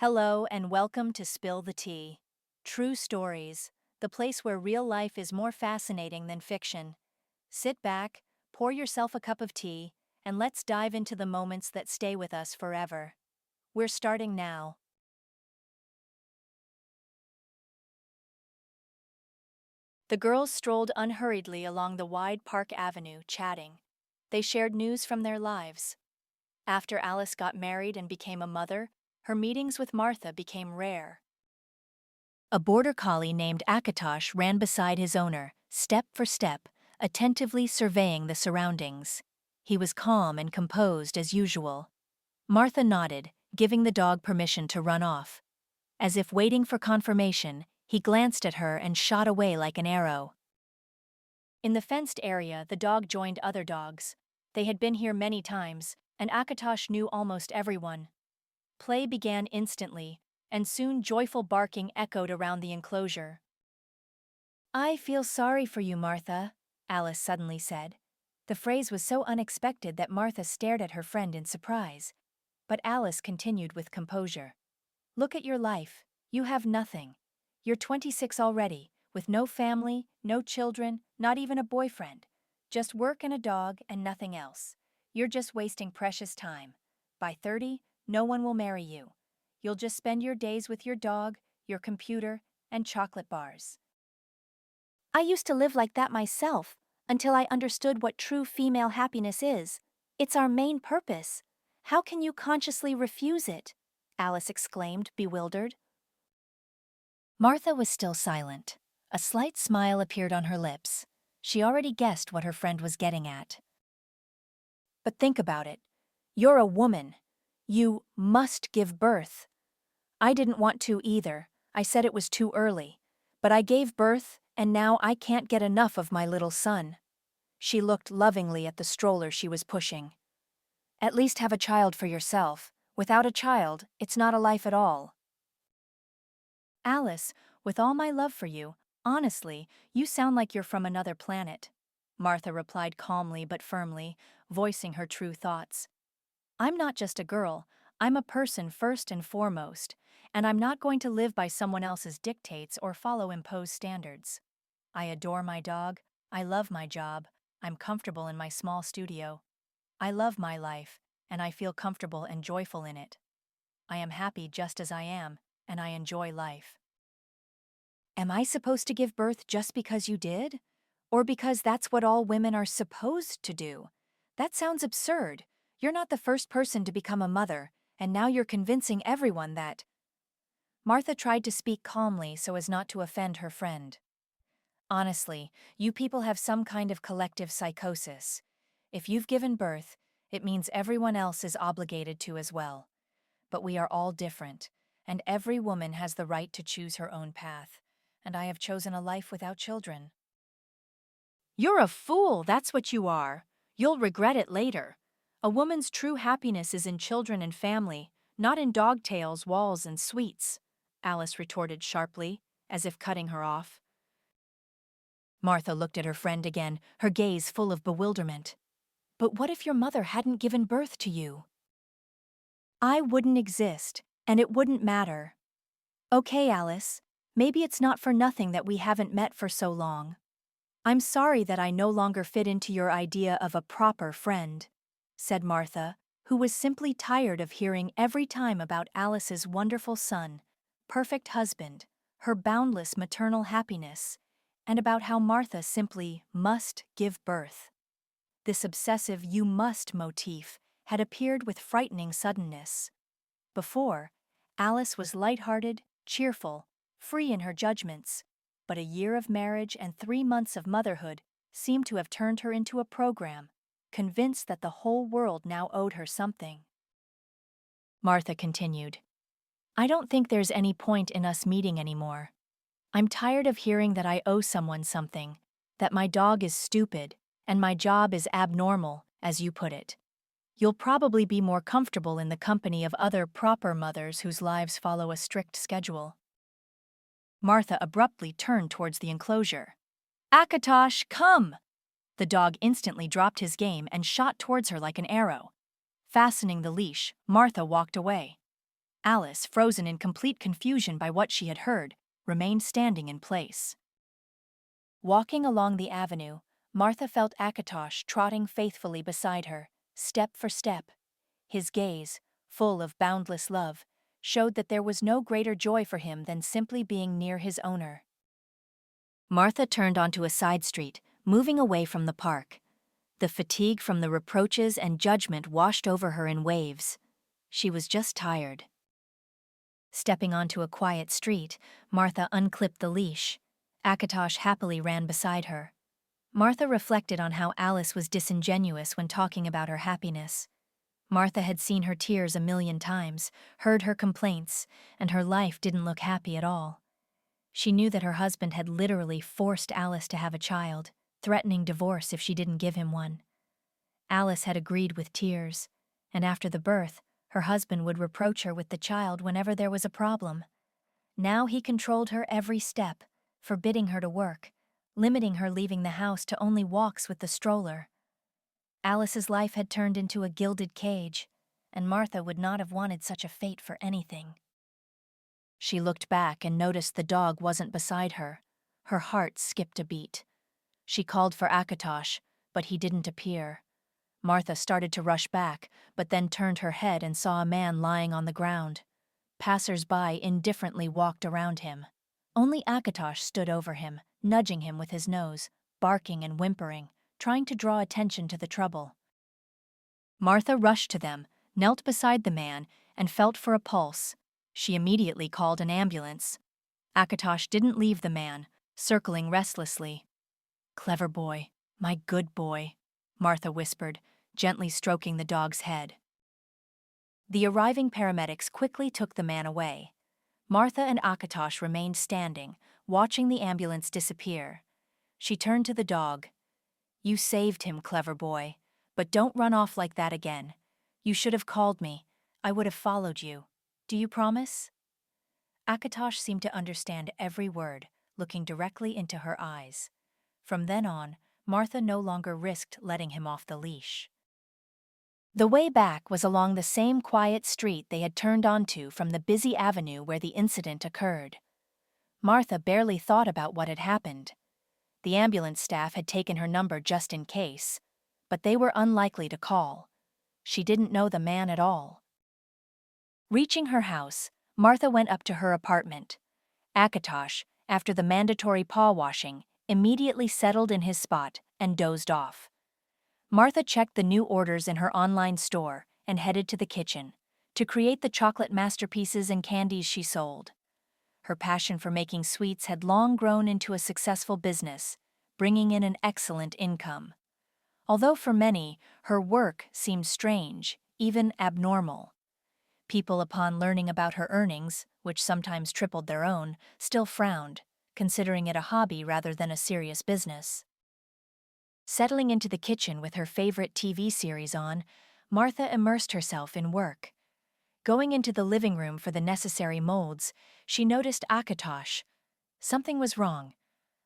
Hello and welcome to Spill the Tea. True Stories, the place where real life is more fascinating than fiction. Sit back, pour yourself a cup of tea, and let's dive into the moments that stay with us forever. We're starting now. The girls strolled unhurriedly along the wide park avenue, chatting. They shared news from their lives. After Alice got married and became a mother, her meetings with Martha became rare. A border collie named Akatosh ran beside his owner, step for step, attentively surveying the surroundings. He was calm and composed as usual. Martha nodded, giving the dog permission to run off. As if waiting for confirmation, he glanced at her and shot away like an arrow. In the fenced area, the dog joined other dogs. They had been here many times, and Akatosh knew almost everyone. Play began instantly, and soon joyful barking echoed around the enclosure. "I feel sorry for you, Martha," Alice suddenly said. The phrase was so unexpected that Martha stared at her friend in surprise. But Alice continued with composure. "Look at your life. You have nothing. You're 26 already, with no family, no children, not even a boyfriend. Just work and a dog and nothing else. You're just wasting precious time. By 30, no one will marry you. You'll just spend your days with your dog, your computer, and chocolate bars." I used to live like that myself, until I understood what true female happiness is. It's our main purpose. How can you consciously refuse it? Alice exclaimed, bewildered. Martha was still silent. A slight smile appeared on her lips. She already guessed what her friend was getting at. But think about it. You're a woman. You must give birth. I didn't want to either. I said it was too early. But I gave birth, and now I can't get enough of my little son. She looked lovingly at the stroller she was pushing. At least have a child for yourself. Without a child, it's not a life at all. Alice, with all my love for you, honestly, you sound like you're from another planet. Martha replied calmly but firmly, voicing her true thoughts. I'm not just a girl, I'm a person first and foremost, and I'm not going to live by someone else's dictates or follow imposed standards. I adore my dog, I love my job, I'm comfortable in my small studio. I love my life, and I feel comfortable and joyful in it. I am happy just as I am, and I enjoy life. Am I supposed to give birth just because you did? Or because that's what all women are supposed to do? That sounds absurd. You're not the first person to become a mother, and now you're convincing everyone that. Martha tried to speak calmly so as not to offend her friend. Honestly, you people have some kind of collective psychosis. If you've given birth, it means everyone else is obligated to as well. But we are all different, and every woman has the right to choose her own path, and I have chosen a life without children. You're a fool, that's what you are. You'll regret it later. A woman's true happiness is in children and family, not in dog tails, walls, and sweets, Alice retorted sharply, as if cutting her off. Martha looked at her friend again, her gaze full of bewilderment. But what if your mother hadn't given birth to you? I wouldn't exist, and it wouldn't matter. Okay, Alice, maybe it's not for nothing that we haven't met for so long. I'm sorry that I no longer fit into your idea of a proper friend, said Martha, who was simply tired of hearing every time about Alice's wonderful son, perfect husband, her boundless maternal happiness, and about how Martha simply must give birth. This obsessive "you must" motif had appeared with frightening suddenness. Before, Alice was light-hearted, cheerful, free in her judgments, but a year of marriage and 3 months of motherhood seemed to have turned her into a program, convinced that the whole world now owed her something. Martha continued, I don't think there's any point in us meeting anymore. I'm tired of hearing that I owe someone something, that my dog is stupid, and my job is abnormal, as you put it. You'll probably be more comfortable in the company of other proper mothers whose lives follow a strict schedule. Martha abruptly turned towards the enclosure. Akatosh, come! The dog instantly dropped his game and shot towards her like an arrow. Fastening the leash, Martha walked away. Alice, frozen in complete confusion by what she had heard, remained standing in place. Walking along the avenue, Martha felt Akatosh trotting faithfully beside her, step for step. His gaze, full of boundless love, showed that there was no greater joy for him than simply being near his owner. Martha turned onto a side street, moving away from the park. The fatigue from the reproaches and judgment washed over her in waves. She was just tired. Stepping onto a quiet street, Martha unclipped the leash. Akatosh happily ran beside her. Martha reflected on how Alice was disingenuous when talking about her happiness. Martha had seen her tears a million times, heard her complaints, and her life didn't look happy at all. She knew that her husband had literally forced Alice to have a child, threatening divorce if she didn't give him one. Alice had agreed with tears, and after the birth, her husband would reproach her with the child whenever there was a problem. Now he controlled her every step, forbidding her to work, limiting her leaving the house to only walks with the stroller. Alice's life had turned into a gilded cage, and Martha would not have wanted such a fate for anything. She looked back and noticed the dog wasn't beside her. Her heart skipped a beat. She called for Akatosh, but he didn't appear. Martha started to rush back, but then turned her head and saw a man lying on the ground. Passers-by indifferently walked around him. Only Akatosh stood over him, nudging him with his nose, barking and whimpering, trying to draw attention to the trouble. Martha rushed to them, knelt beside the man, and felt for a pulse. She immediately called an ambulance. Akatosh didn't leave the man, circling restlessly. "Clever boy, my good boy," Martha whispered, gently stroking the dog's head. The arriving paramedics quickly took the man away. Martha and Akatosh remained standing, watching the ambulance disappear. She turned to the dog. "You saved him, clever boy, but don't run off like that again. You should have called me. I would have followed you. Do you promise?" Akatosh seemed to understand every word, looking directly into her eyes. From then on, Martha no longer risked letting him off the leash. The way back was along the same quiet street they had turned onto from the busy avenue where the incident occurred. Martha barely thought about what had happened. The ambulance staff had taken her number just in case, but they were unlikely to call. She didn't know the man at all. Reaching her house, Martha went up to her apartment. Akatosh, after the mandatory paw washing, immediately settled in his spot and dozed off. Martha checked the new orders in her online store and headed to the kitchen to create the chocolate masterpieces and candies she sold. Her passion for making sweets had long grown into a successful business, bringing in an excellent income. Although for many, her work seemed strange, even abnormal. People, upon learning about her earnings, which sometimes tripled their own, still frowned, considering it a hobby rather than a serious business. Settling into the kitchen with her favorite TV series on, Martha immersed herself in work. Going into the living room for the necessary molds, she noticed Akatosh. Something was wrong.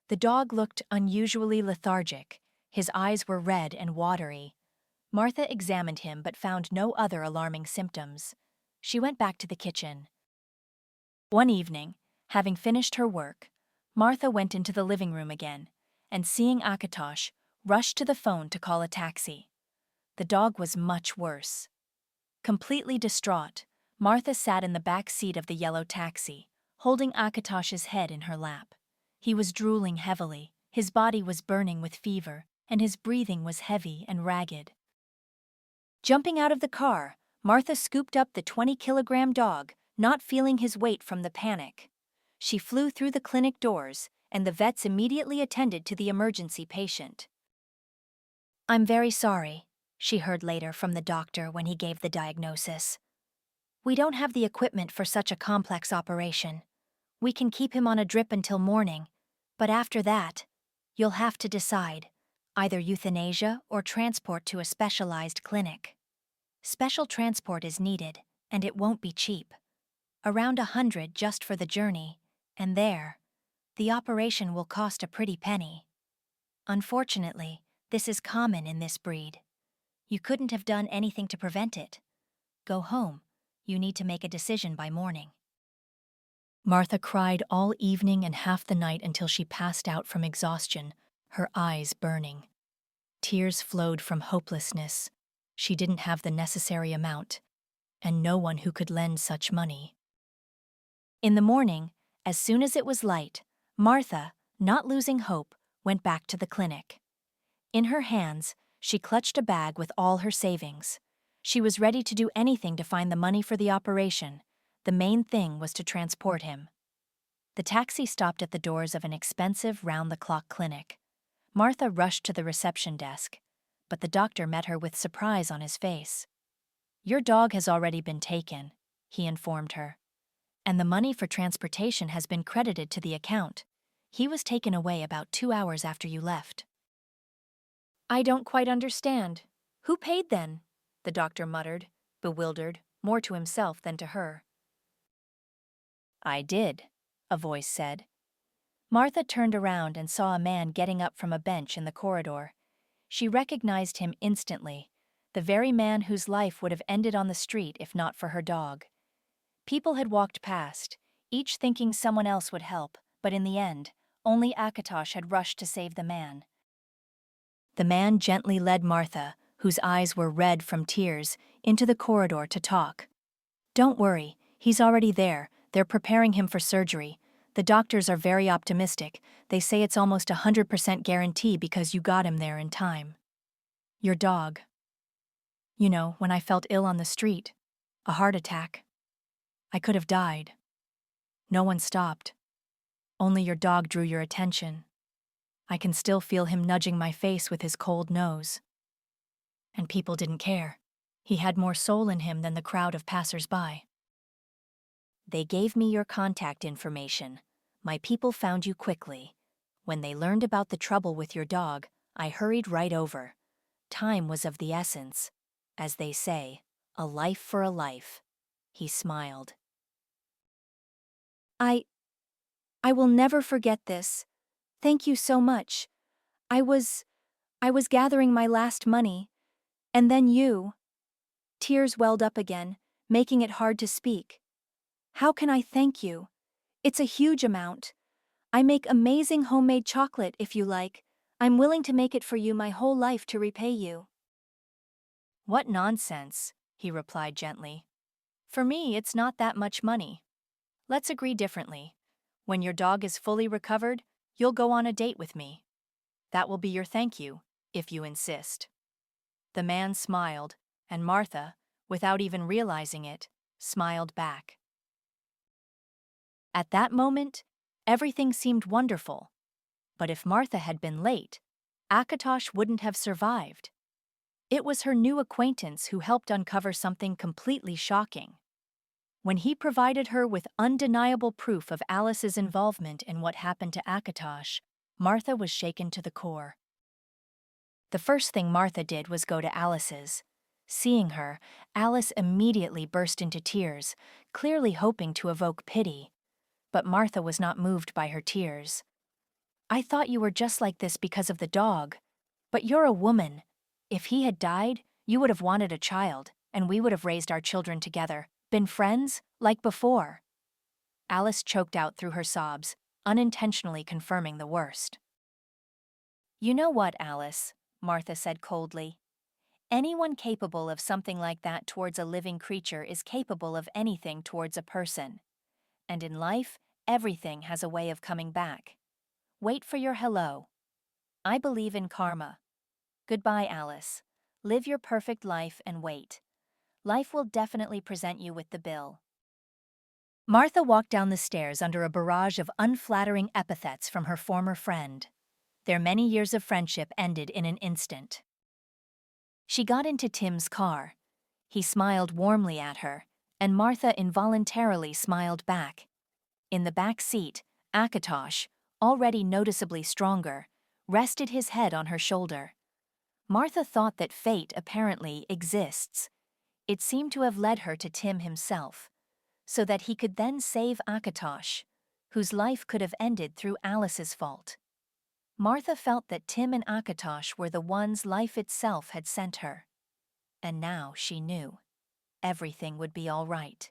The dog looked unusually lethargic. His eyes were red and watery. Martha examined him but found no other alarming symptoms. She went back to the kitchen. One evening, having finished her work, Martha went into the living room again, and seeing Akatosh, rushed to the phone to call a taxi. The dog was much worse. Completely distraught, Martha sat in the back seat of the yellow taxi, holding Akatosh's head in her lap. He was drooling heavily, his body was burning with fever, and his breathing was heavy and ragged. Jumping out of the car, Martha scooped up the 20-kilogram dog, not feeling his weight from the panic. She flew through the clinic doors, and the vets immediately attended to the emergency patient. "I'm very sorry," she heard later from the doctor when he gave the diagnosis. "We don't have the equipment for such a complex operation. We can keep him on a drip until morning, but after that, you'll have to decide, either euthanasia or transport to a specialized clinic. Special transport is needed, and it won't be cheap. Around 100 just for the journey, and there, the operation will cost a pretty penny. Unfortunately, this is common in this breed. You couldn't have done anything to prevent it. Go home. You need to make a decision by morning. Martha cried all evening and half the night until she passed out from exhaustion, her eyes burning. Tears flowed from hopelessness. She didn't have the necessary amount, and no one who could lend such money. In the morning, as soon as it was light, Martha, not losing hope, went back to the clinic. In her hands, she clutched a bag with all her savings. She was ready to do anything to find the money for the operation. The main thing was to transport him. The taxi stopped at the doors of an expensive round-the-clock clinic. Martha rushed to the reception desk, but the doctor met her with surprise on his face. "Your dog has already been taken," he informed her, "and the money for transportation has been credited to the account. He was taken away about 2 hours after you left." "I don't quite understand. Who paid then?" the doctor muttered, bewildered, more to himself than to her. "I did," a voice said. Martha turned around and saw a man getting up from a bench in the corridor. She recognized him instantly, the very man whose life would have ended on the street if not for her dog. People had walked past, each thinking someone else would help, but in the end, only Akatosh had rushed to save the man. The man gently led Martha, whose eyes were red from tears, into the corridor to talk. "Don't worry, he's already there. They're preparing him for surgery. The doctors are very optimistic. They say it's almost 100% guarantee because you got him there in time. Your dog. You know, when I felt ill on the street. A heart attack. I could have died. No one stopped. Only your dog drew your attention. I can still feel him nudging my face with his cold nose. And people didn't care. He had more soul in him than the crowd of passers-by. They gave me your contact information. My people found you quickly. When they learned about the trouble with your dog, I hurried right over. Time was of the essence. As they say, a life for a life." He smiled. I will never forget this. Thank you so much. I was gathering my last money, and then you." Tears welled up again, making it hard to speak. "How can I thank you? It's a huge amount. I make amazing homemade chocolate if you like. I'm willing to make it for you my whole life to repay you." "What nonsense," he replied gently. "For me, it's not that much money. Let's agree differently. When your dog is fully recovered, you'll go on a date with me. That will be your thank you, if you insist." The man smiled, and Martha, without even realizing it, smiled back. At that moment, everything seemed wonderful. But if Martha had been late, Akatosh wouldn't have survived. It was her new acquaintance who helped uncover something completely shocking. When he provided her with undeniable proof of Alice's involvement in what happened to Akatosh, Martha was shaken to the core. The first thing Martha did was go to Alice's. Seeing her, Alice immediately burst into tears, clearly hoping to evoke pity. But Martha was not moved by her tears. "I thought you were just like this because of the dog. But you're a woman. If he had died, you would have wanted a child, and we would have raised our children together, been friends, like before." Alice choked out through her sobs, unintentionally confirming the worst. "You know what, Alice?" Martha said coldly. "Anyone capable of something like that towards a living creature is capable of anything towards a person. And in life, everything has a way of coming back. Wait for your hello. I believe in karma. Goodbye, Alice. Live your perfect life and wait. Life will definitely present you with the bill." Martha walked down the stairs under a barrage of unflattering epithets from her former friend. Their many years of friendship ended in an instant. She got into Tim's car. He smiled warmly at her, and Martha involuntarily smiled back. In the back seat, Akatosh, already noticeably stronger, rested his head on her shoulder. Martha thought that fate apparently exists. It seemed to have led her to Tim himself, so that he could then save Akatosh, whose life could have ended through Alice's fault. Martha felt that Tim and Akatosh were the ones life itself had sent her. And now she knew. everything would be all right.